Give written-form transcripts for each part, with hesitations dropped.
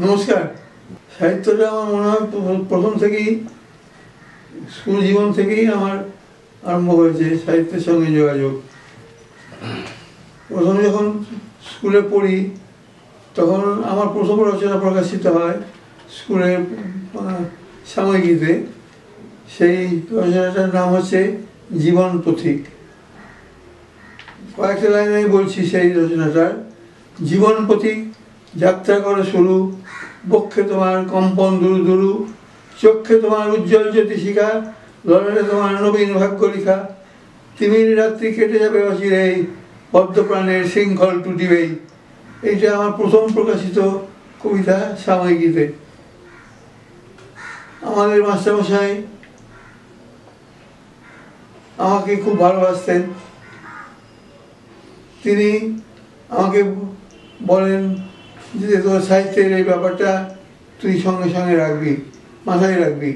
নমস্কার। সাহিত্যটা আমার মনে হয় প্রথম থেকেই স্কুল জীবন থেকেই আমার আরম্ভ হয়েছে সাহিত্যের সঙ্গে যোগাযোগ। প্রথম যখন স্কুলে পড়ি তখন আমার প্রথম রচনা প্রকাশিত হয় স্কুলের সাময়িকীতে। সেই রচনাটার নাম হচ্ছে জীবন পথিক। কয়েকটা লাইন আমি বলছি সেই রচনাটার। জীবন পথিক যাত্রা করে শুরু, বক্ষে তোমার কম্পন দুরু দুরু, চক্ষে তোমার উজ্জ্বল জ্যোতিষিকা, লড়ালে তোমার নবীন ভাগ্য লিখা। তিমির রাত্রি কেটে যাবে অচিরেই, পদ্মপ্রাণের শৃঙ্খল টুটিবেই। এইটা আমার প্রথম প্রকাশিত কবিতা সাময়িকীতে। আমাদের মাস্টারমশাই আমাকে খুব ভালোবাসতেন। তিনি আমাকে বলেন যে তোর সাহিত্যের এই ব্যাপারটা তুই সঙ্গে সঙ্গে রাখবি, মাথায় রাখবি।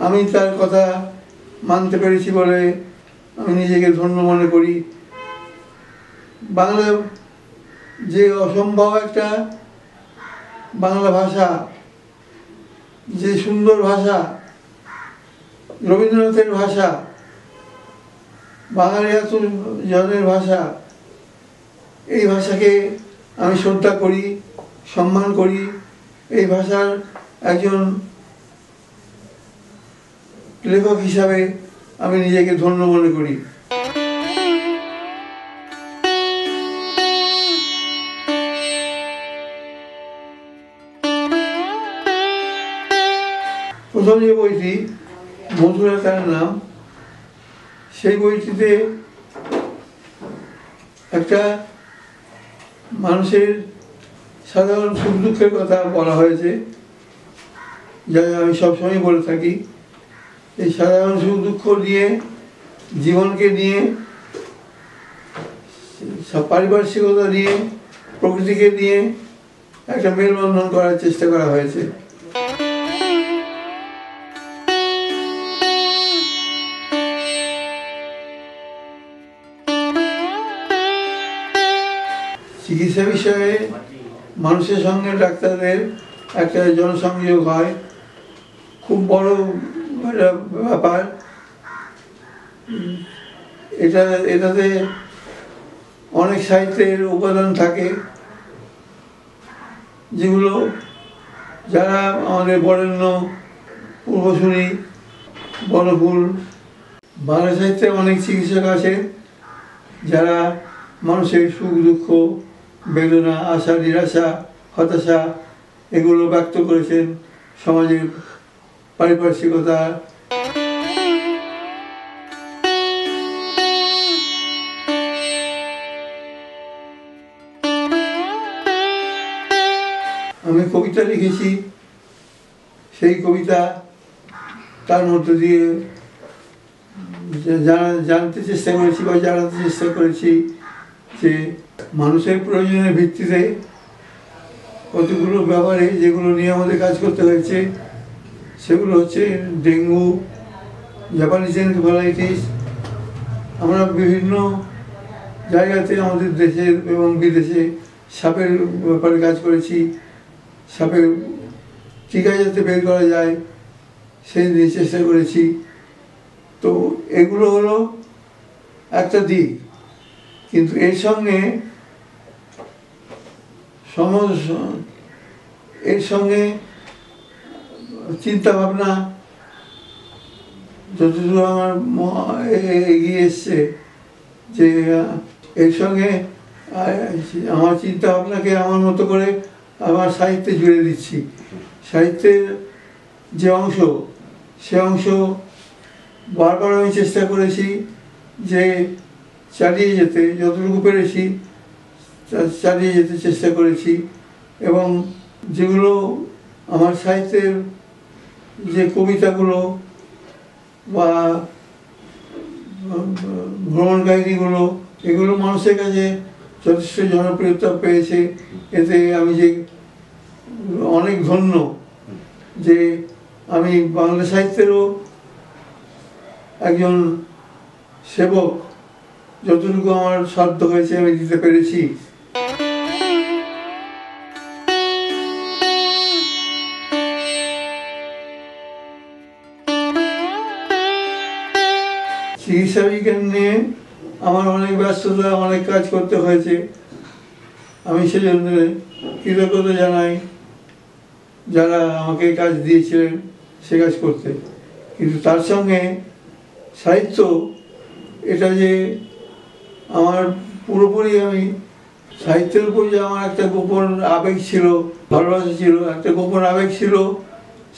আমি তার কথা মানতে পেরেছি বলে আমি নিজেকে ধন্য মনে করি। বাংলা যে অসম্ভব একটা বাংলা ভাষা, যে সুন্দর ভাষা, রবীন্দ্রনাথের ভাষা, বাঙালি এত জনের ভাষা, এই ভাষাকে আমি শ্রদ্ধা করি, সম্মান করি। এই ভাষার একজন লেখক হিসাবে আমি নিজেকে ধন্য মনে করি। প্রথম যে বইটি মধুরা তার নাম, সেই বইটিতে একটা মানুষের সাধারণ সুখ দুঃখের কথা বলা হয়েছে, যা আমি সবসময় বলে থাকি। এই সাধারণ সুখ দুঃখ নিয়ে, জীবনকে নিয়ে, পারিপার্শ্বিকতা নিয়ে, প্রকৃতিকে নিয়ে একটা মেলবন্ধন করার চেষ্টা করা হয়েছে। চিকিৎসা বিষয়ে মানুষের সঙ্গে ডাক্তারদের একটা জনসংযোগ হয়, খুব বড় একটা ব্যাপার। এটাতে অনেক সাহিত্যের উপাদান থাকে, যেগুলো যারা আমাদের বরেণ্য পূর্বসূরি বনফুল, বাংলা সাহিত্যে অনেক চিকিৎসক আছে যারা মানুষের সুখ দুঃখ, বেদনা, আশা, নিরাশা, হতাশা এগুলো ব্যক্ত করেছেন সমাজের পারিপার্শ্বিকতা। আমি কবিতা লিখেছি, সেই কবিতা তার মধ্যে দিয়ে জানতে চেষ্টা করেছি বা জানাতে চেষ্টা করেছি যে মানুষের প্রয়োজনের ভিত্তিতে কতগুলো ব্যাপারে যেগুলো নিয়ে আমাদের কাজ করতে হয়েছে, সেগুলো হচ্ছে ডেঙ্গু, জাপানিজ এনকেফেলাইটিস। আমরা বিভিন্ন জায়গাতে আমাদের দেশের এবং বিদেশে সাপের ব্যাপারে কাজ করেছি। সাপের টিকা যাতে বের করা যায় সেই নিয়ে চেষ্টা করেছি। তো এগুলো হলো একটা দিক, কিন্তু এর সঙ্গে চিন্তা ভাবনা যতদূর আমার এগিয়ে এসছে, যে এর সঙ্গে আমার চিন্তা ভাবনাকে আমার মতো করে আমার সাহিত্যে জুড়ে দিচ্ছি। সাহিত্যের যে অংশ, সে অংশ বারবার আমি চেষ্টা করেছি যে চালিয়ে যেতে, যতটুকু পেরেছি চালিয়ে যেতে চেষ্টা করেছি। এবং যেগুলো আমার সাহিত্যের যে কবিতাগুলো বা ভ্রমণ কাহিনীগুলো, এগুলো মানুষের কাছে যথেষ্ট জনপ্রিয়তা পেয়েছে। এতে আমি যে অনেক ধন্য যে আমি বাংলা সাহিত্যেরও একজন সেবক, যতটুকু আমার সাধ্য হয়েছে আমি দিতে পেরেছি। চিকিৎসা বিজ্ঞান নিয়ে আমার অনেক ব্যস্ততা, অনেক কাজ করতে হয়েছে। আমি সেজন্য কৃতজ্ঞতা জানাই যারা আমাকে কাজ দিয়েছিলেন সে কাজ করতে। কিন্তু তার সঙ্গে সাহিত্য, এটা যে আমার পুরোপুরি, আমি সাহিত্যের উপর যে আমার একটা গোপন আবেগ ছিল, ভালোবাসা ছিল, একটা গোপন আবেগ ছিল,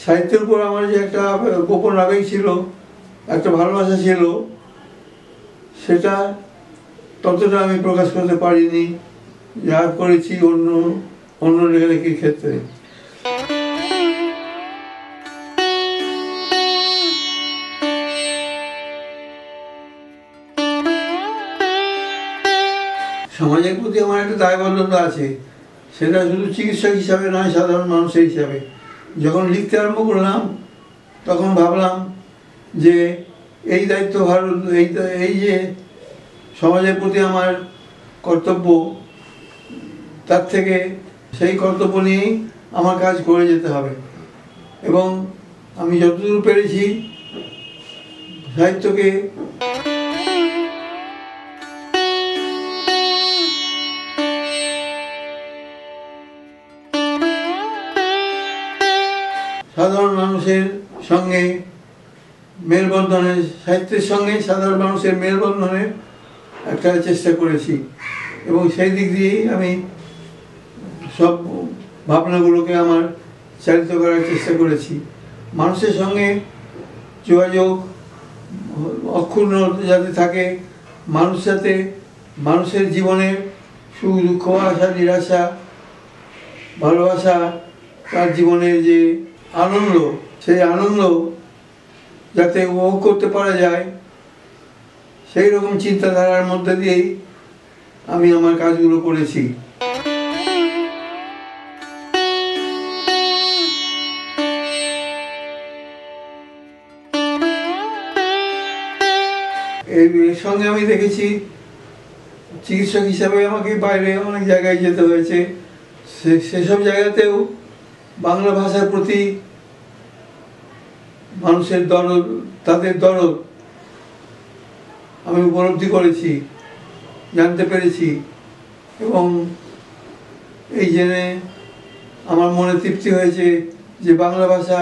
সাহিত্যের উপর আমার যে একটা গোপন আবেগ ছিল, একটা ভালোবাসা ছিল, সেটা ততটা আমি প্রকাশ করতে পারিনি যা করেছি অন্য অন্য লেখালেখির ক্ষেত্রে। সমাজের প্রতি আমার একটা দায়বদ্ধতা আছে, সেটা শুধু চিকিৎসক হিসাবে নয়, সাধারণ মানুষের হিসাবে। যখন লিখতে আরম্ভ করলাম তখন ভাবলাম যে এই দায়িত্ব ভারত, এই যে সমাজের প্রতি আমার কর্তব্য, তার থেকে সেই কর্তব্য নিয়েই আমার কাজ করে যেতে হবে। এবং আমি যতদূর পেরেছি সাহিত্যকে সাধারণ মানুষের সঙ্গে মেলবন্ধনের, সাহিত্যের সঙ্গে সাধারণ মানুষের মেলবন্ধনের একটা চেষ্টা করেছি। এবং সেই দিক দিয়েই আমি সব ভাবনাগুলোকে আমার চালিত করার চেষ্টা করেছি। মানুষের সঙ্গে যোগাযোগ অক্ষুণ্ণ যাতে থাকে, মানুষ যাতে মানুষের জীবনের সুখ দুঃখ, আশা নিরাশা, ভালোবাসা, তার জীবনের যে আনন্দ, সেই আনন্দ যাতে উপভোগ করতে পারা যায়, সেই রকম চিন্তাধারার মধ্যে দিয়েই আমি আমার কাজগুলো করেছি। এর সঙ্গে আমি দেখেছি চিকিৎসক হিসাবে আমাকে বাইরে অনেক জায়গায় যেতে হয়েছে। সেসব জায়গাতেও বাংলা ভাষার প্রতি মানুষের দরদ, তাদের দরদ আমি উপলব্ধি করেছি, জানতে পেরেছি। এবং এই জেনে আমার মনে তৃপ্তি হয়েছে যে বাংলা ভাষা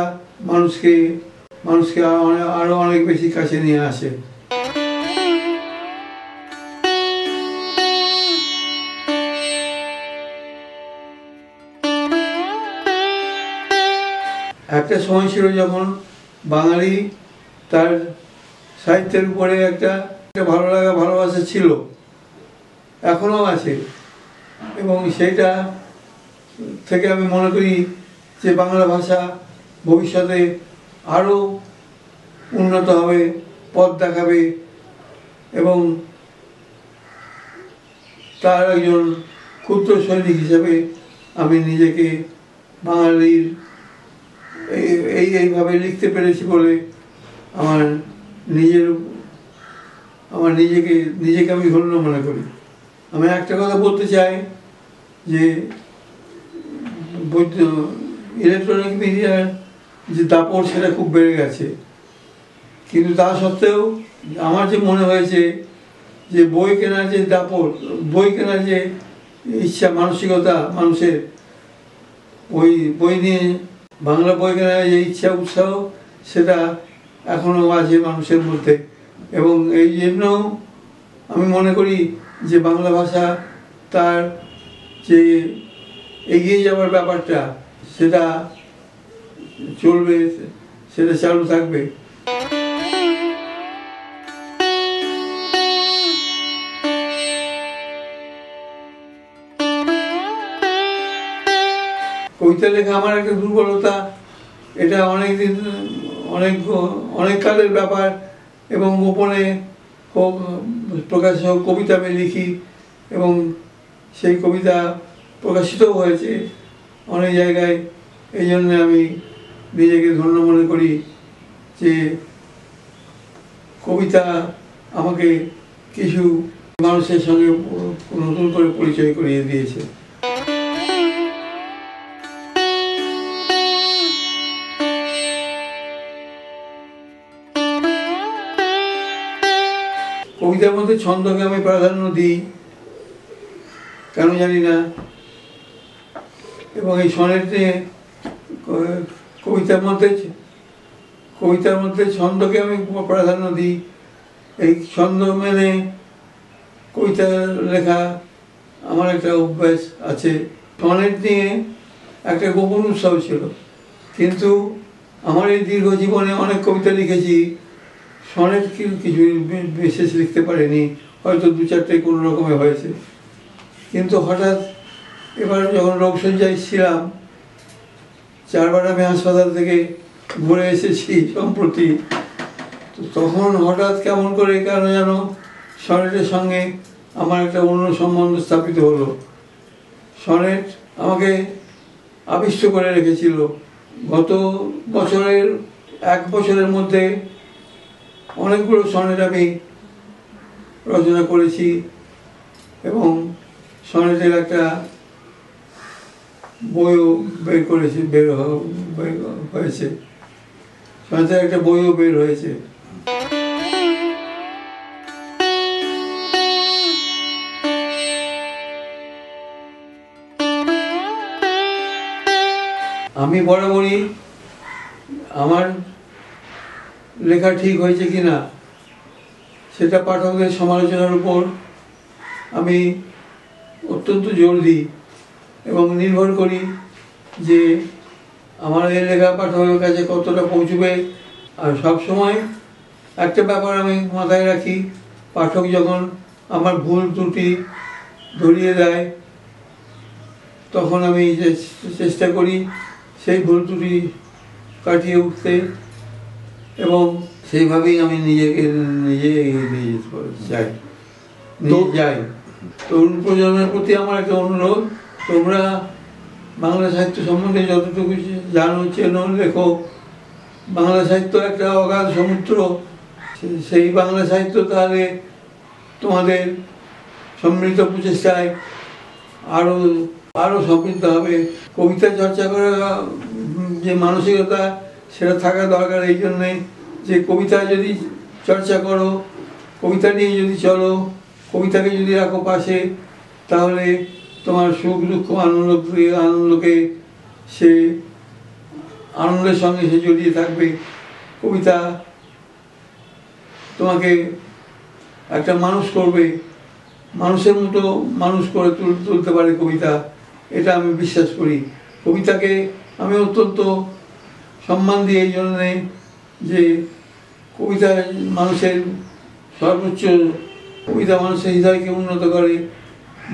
মানুষকে আরো অনেক বেশি কাছে নিয়ে আসে। একটা সময় ছিল যখন বাঙালি তার সাহিত্যের উপরে একটা ভালো লাগা, ভালোবাসা ছিল, এখনও আছে। এবং সেইটা থেকে আমি মনে করি যে বাংলা ভাষা ভবিষ্যতে আরও উন্নত হবে, পথ দেখাবে। এবং তার একজন ক্ষুদ্র সৈনিক হিসেবে আমি নিজেকে বাঙালির এইভাবে লিখতে পেরেছি বলে আমার নিজেকে আমি ধন্য মনে করি। আমি একটা কথা বলতে চাই যে ইলেকট্রনিক মিডিয়ার যে দাপট সেটা খুব বেড়ে গেছে, কিন্তু তা সত্ত্বেও আমার যে মনে হয়েছে যে বই কেনার যে দাপট, বই কেনার যে ইচ্ছা, মানসিকতা মানুষের, বই নিয়ে বাংলা বই কেনার যে ইচ্ছা, উৎসাহ, সেটা এখনও আছে মানুষের মধ্যে। এবং এই জন্য আমি মনে করি যে বাংলা ভাষা তার যে এগিয়ে যাওয়ার ব্যাপারটা, সেটা চলবে, সেটা চালু থাকবে। কবিতা লেখা আমার একটা দুর্বলতা, এটা অনেক কালের ব্যাপার। এবং গোপনে প্রকাশ কবিতা আমি লিখি এবং সেই কবিতা প্রকাশিতও হয়েছে অনেক জায়গায়। এই জন্য আমি নিজেকে ধন্য মনে করি যে কবিতা আমাকে কিছু মানুষের সঙ্গে নতুন করে পরিচয় করিয়ে দিয়েছে। কবিতার মধ্যে ছন্দকে আমি প্রাধান্য দিই, কেন জানি না। এবং এই সনেটে কবিতার মধ্যে ছন্দকে আমি প্রাধান্য দিই। এই ছন্দ মেনে কবিতা লেখা আমার একটা অভ্যাস আছে। সনেট নিয়ে একটা গোপন উৎসব ছিল, কিন্তু আমার এই দীর্ঘ জীবনে অনেক কবিতা লিখেছি, সনেট কিছু বিশেষ লিখতে পারিনি, হয়তো 2-4টে কোনো রকমে হয়েছে। কিন্তু হঠাৎ এবার যখন রোগশয্যায় ছিলাম, 4বার আমি হাসপাতাল থেকে ঘুরে এসেছি সম্প্রতি, তো তখন হঠাৎ কেমন করে কেন যেন সনেটের সঙ্গে আমার একটা অন্য সম্বন্ধ স্থাপিত হলো। সনেট আমাকে আবিষ্ট করে রেখেছিল। গত বছরের 1 বছরের মধ্যে অনেকগুলো সনেট আমি রচনা করেছি এবং সনেটের একটা বইও বের হয়েছে। সনেটের একটা বইও বের হয়েছে। আমি বরাবরই আমার লেখা ঠিক হয়েছে কিনা সেটা পাঠকদের সমালোচনার উপর আমি অত্যন্ত জোর দিই এবং নির্ভর করি যে আমার এই লেখা পাঠকের কাছে কতটা পৌঁছবে। আর সবসময় একটা ব্যাপার আমি মাথায় রাখি, পাঠক যখন আমার ভুল ত্রুটি ধরিয়ে দেয় তখন আমি চেষ্টা করি সেই ভুল ত্রুটি কাটিয়ে উঠতে, এবং সেইভাবেই আমি নিজে এগিয়ে নিয়ে যাই। তরুণ প্রজন্মের প্রতি আমার একটা অনুরোধ, তোমরা বাংলা সাহিত্য সম্বন্ধে যতটুকু জানো, চেনো, লেখো। বাংলা সাহিত্য একটা অগাধ সমুদ্র। সেই বাংলা সাহিত্য তাহলে তোমাদের সমৃদ্ধ প্রচেষ্টায় আরও সমৃদ্ধ হবে। কবিতা চর্চা করা যে মানসিকতা, সেটা থাকা দরকার এই জন্যে যে কবিতা যদি চর্চা করো, কবিতা নিয়ে যদি চলো, কবিতাকে যদি রাখো পাশে, তাহলে তোমার সুখ দুঃখ আনন্দকে সে আনন্দের সঙ্গে সে জড়িয়ে থাকবে। কবিতা তোমাকে একটা মানুষ করবে, মানুষের মতো মানুষ করে তুলতে পারে কবিতা, এটা আমি বিশ্বাস করি। কবিতাকে আমি অত্যন্ত সম্মান দিই এই জন্যে যে কবিতা মানুষের সর্বোচ্চ, কবিতা মানুষের হৃদয়কে উন্নত করে,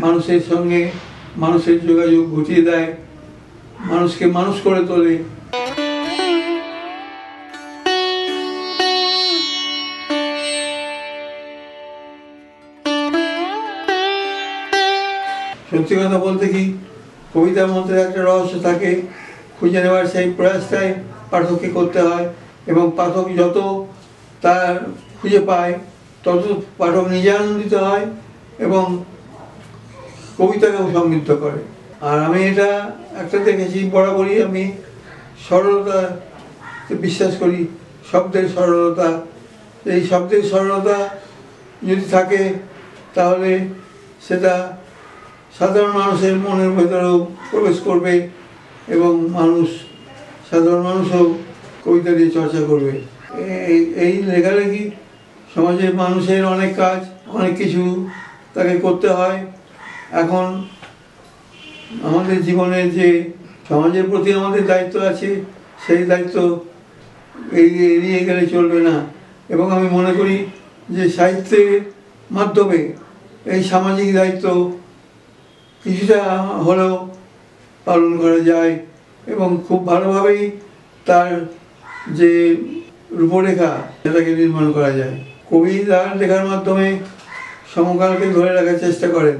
মানুষের সঙ্গে মানুষের যোগাযোগ ঘটিয়ে দেয়, মানুষকে মানুষ করে তোলে। সত্যি কথা বলতে কি, কবিতার মধ্যে একটা রহস্য থাকে, খুঁজে নেওয়ার সেই প্রয়াসটাই পাঠককে করতে হয়, এবং পাঠক যত তার খুঁজে পায় তত পাঠক নিজে আনন্দিত হয় এবং কবিতাকেও সমৃদ্ধ করে। আর আমি এটা একটা দেখেছি, বরাবরই আমি সরলতাতে বিশ্বাস করি, শব্দের সরলতা। এই শব্দের সরলতা যদি থাকে তাহলে সেটা সাধারণ মানুষের মনের ভেতরেও প্রবেশ করবে এবং সাধারণ মানুষও কবিতা দিয়ে চর্চা করবে। এই লেখালেখি সমাজের মানুষের অনেক কাজ, অনেক কিছু তাকে করতে হয়। এখন আমাদের জীবনের যে সমাজের প্রতি আমাদের দায়িত্ব আছে, সেই দায়িত্ব এড়িয়ে গেলে চলবে না। এবং আমি মনে করি যে সাহিত্যের মাধ্যমে এই সামাজিক দায়িত্ব কিছুটা হলেও পালন করা যায় এবং খুব ভালোভাবেই তার যে রূপরেখা সেটাকে নির্মাণ করা যায়। কবি তার লেখার মাধ্যমে সমকালকে ধরে রাখার চেষ্টা করেন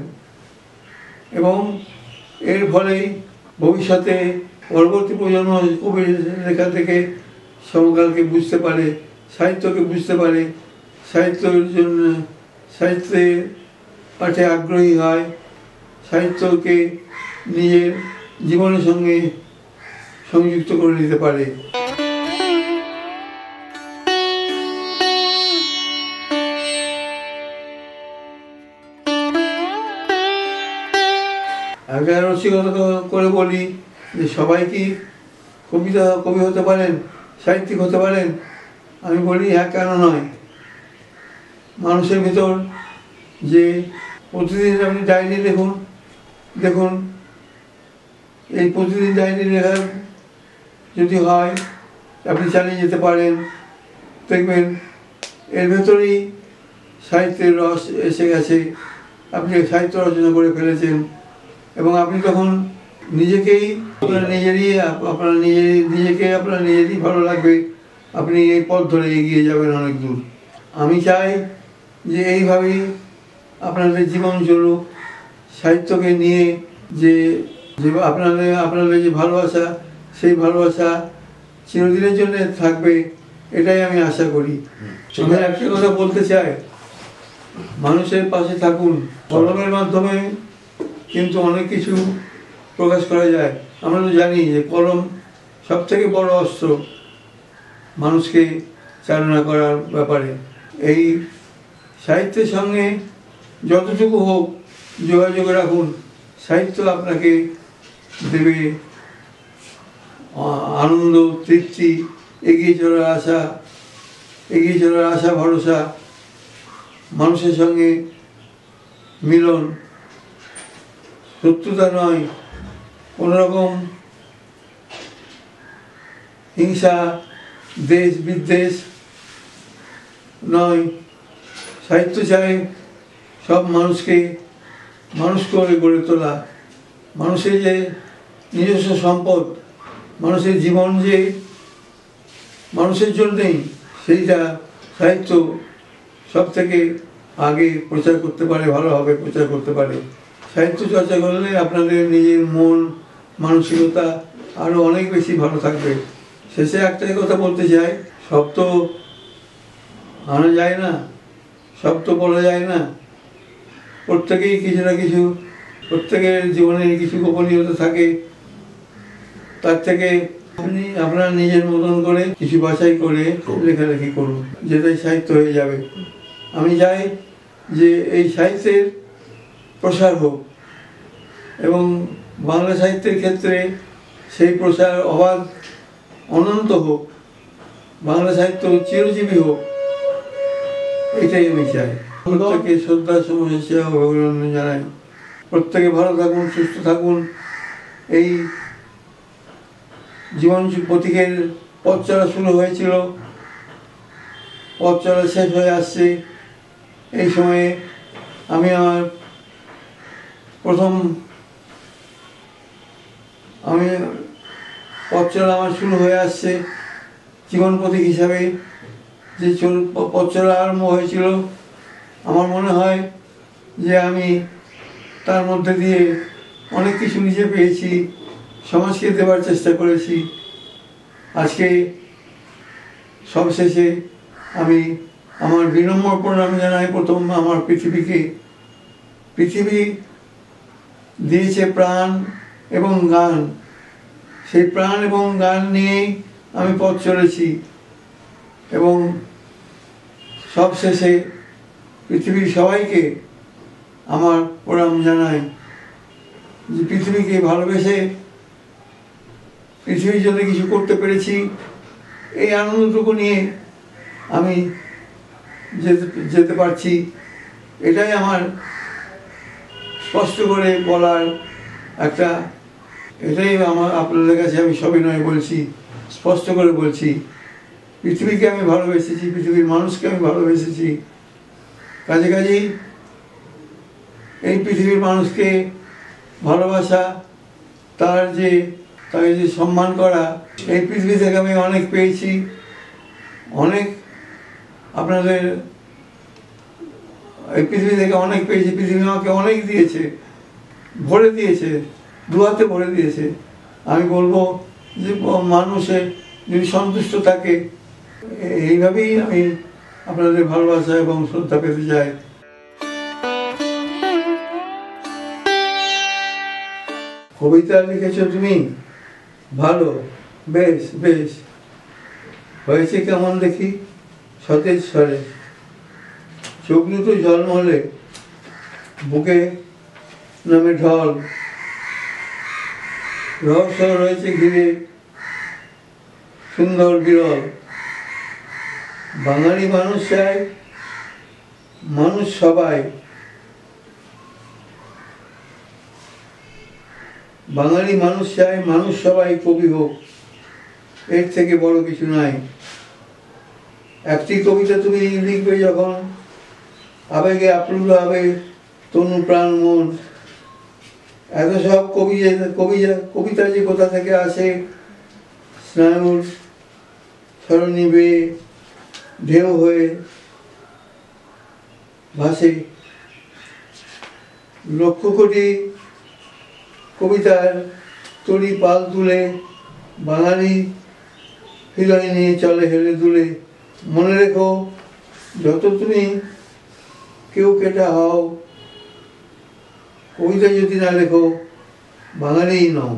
এবং এর ফলেই ভবিষ্যতে পরবর্তী প্রজন্ম কবির লেখা থেকে সমকালকে বুঝতে পারে, সাহিত্যকে বুঝতে পারে, সাহিত্যের পাঠে আগ্রহী হয়, সাহিত্যকে নিজের জীবনের সঙ্গে সংযুক্ত করে নিতে পারে। একটা রসিকতা করে বলি যে সবাই কি কবি হতে পারেন, সাহিত্যিক হতে পারেন? আমি বলি হ্যাঁ, কেন নয়। মানুষের ভিতর যে প্রতিদিন আপনি ডায়েরি দেখুন এই প্রতিদিন ডায়েরি লেখা যদি হয়, আপনি চালিয়ে যেতে পারেন, দেখবেন এর ভেতরেই সাহিত্যের রস এসে গেছে, আপনি সাহিত্য রচনা করে ফেলেছেন। এবং আপনি তখন নিজেকেই আপনার নিজেরই ভালো লাগবে, আপনি এই পথ ধরে এগিয়ে যাবেন অনেক দূর। আমি চাই যে এইভাবেই আপনাদের জীবন চলুক, সাহিত্যকে নিয়ে যে আপনাদের যে ভালোবাসা, সেই ভালোবাসা চিরদিনের জন্য থাকবে, এটাই আমি আশা করি। আমি একটা কথা বলতে চাই, মানুষের পাশে থাকুন। কলমের মাধ্যমে কিন্তু অনেক কিছু প্রকাশ করা যায়। আমরা তো জানি যে কলম সব থেকে বড় অস্ত্র মানুষকে চালনা করার ব্যাপারে। এই সাহিত্যের সঙ্গে যতটুকু হোক যোগাযোগ রাখুন। সাহিত্য আপনাকে দেবে আনন্দ, তৃপ্তি, এগিয়ে চলার আশা, ভরসা, মানুষের সঙ্গে মিলন, শত্রুতা নয়, কোনোরকম হিংসা, দেশ বিদ্বেষ নয়। সাহিত্য চায় সব মানুষকে মানুষ করে গড়ে তোলা। মানুষের যে নিজস্ব সম্পদ, মানুষের জীবন যে মানুষের জন্যেই, সেইটা সাহিত্য সব থেকে আগে প্রচার করতে পারে, ভালোভাবে প্রচার করতে পারে। সাহিত্য চর্চা করলে আপনাদের নিজের মন মানসিকতা আরও অনেক বেশি ভালো থাকবে। শেষে একটাই কথা বলতে চাই, সব তো আনা যায় না, সব তো বলা যায় না। প্রত্যেকেই কিছু না কিছু, প্রত্যেকের জীবনে কিছু গোপনীয়তা থাকে। তার থেকে আপনি আপনার নিজের মতন করে কিছু বাছাই করে লেখালেখি করুন, যেটাই সাহিত্য হয়ে যাবে। আমি চাই যে এই সাহিত্যের প্রসার হোক এবং বাংলা সাহিত্যের ক্ষেত্রে সেই প্রসার অবাধ অনন্ত হোক, বাংলা সাহিত্য চিরজীবী হোক, এটাই আমি চাই। প্রত্যেকে শ্রদ্ধা সমস্যা অভিনন্দন জানাই। প্রত্যেকে ভালো থাকুন, সুস্থ থাকুন। এই জীবন প্রতীকের পথ চলা শুরু হয়েছিল, পথ চলা শেষ হয়ে আসছে। এই সময়ে আমি আমার পথ চলা আমার শুরু হয়ে আসছে জীবন প্রতীক হিসাবে। যে পথ চলা আরম্ভ হয়েছিল, আমার মনে হয় যে আমি তার মধ্যে দিয়ে অনেক কিছু নিজে পেয়েছি, সমাজকে দেওয়ার চেষ্টা করেছি। আজকে সবশেষে আমি আমার বিনম্র প্রণাম জানাই প্রথম আমার পৃথিবীকে। পৃথিবী দিয়েছে প্রাণ এবং গান, সেই প্রাণ এবং গান নিয়েই আমি পথ চলেছি। এবং সবশেষে পৃথিবীর সবাইকে আমার প্রণাম জানাই, যে পৃথিবীকে ভালোবেসে পৃথিবীর জন্য কিছু করতে পেরেছি, এই আনন্দটুকু নিয়ে আমি যেতে পারছি। এটাই আমার স্পষ্ট করে বলার এটাই আমার আপনাদের কাছে আমি সবিনয়ে বলছি, স্পষ্ট করে বলছি। পৃথিবীকে আমি ভালোবেসেছি, পৃথিবীর মানুষকে আমি ভালোবেসেছি। কাজেই এই পৃথিবীর মানুষকে ভালোবাসা, তাকে যে সম্মান করা, এই পৃথিবী থেকে আমি অনেক পেয়েছি। অনেক আপনাদের এই পৃথিবী থেকে অনেক পেয়েছি। পৃথিবী আমাকে অনেক দিয়েছে, ভরে দিয়েছে, দুহাতে ভরে দিয়েছে। আমি বলবো যে মানুষে যদি সন্তুষ্ট থাকে, এইভাবেই আমি আপনাদের ভালোবাসা এবং শ্রদ্ধা পেতে চাই। কবিতা লিখেছ তুমি? ভালো, বেশ বেশ হয়েছে কেমন দেখি? সতেজ স্বরে, চোখ দুটো ঝলমলে, বুকে নামে ঢল, রহস্য রয়েছে ঘিরে সুন্দর বিরল। বাঙালি মানুষ চায় মানুষ সবাই, বাঙালি মানুষ চায় মানুষ সবাই কবি হোক, এর থেকে বড় কিছু নাই। একটি কবিতা তুমি লিখবে যখন, আবেগে আপ্লুত হবে তনু প্রাণ মন। এত সব কবিতা যে কোথা থেকে আসে, স্নায়ুর সরণি বেয়ে ঢেউ হয়ে ভাসে। লক্ষ কোটি কবিতার তরি পাল তুলে বাঙালি হৃদয় নিয়ে চলে হেলে দুলে। মনে রেখো, যত তুমি কেউ কেটা হও, কবিতা যদি না লেখো বাঙালিই নও।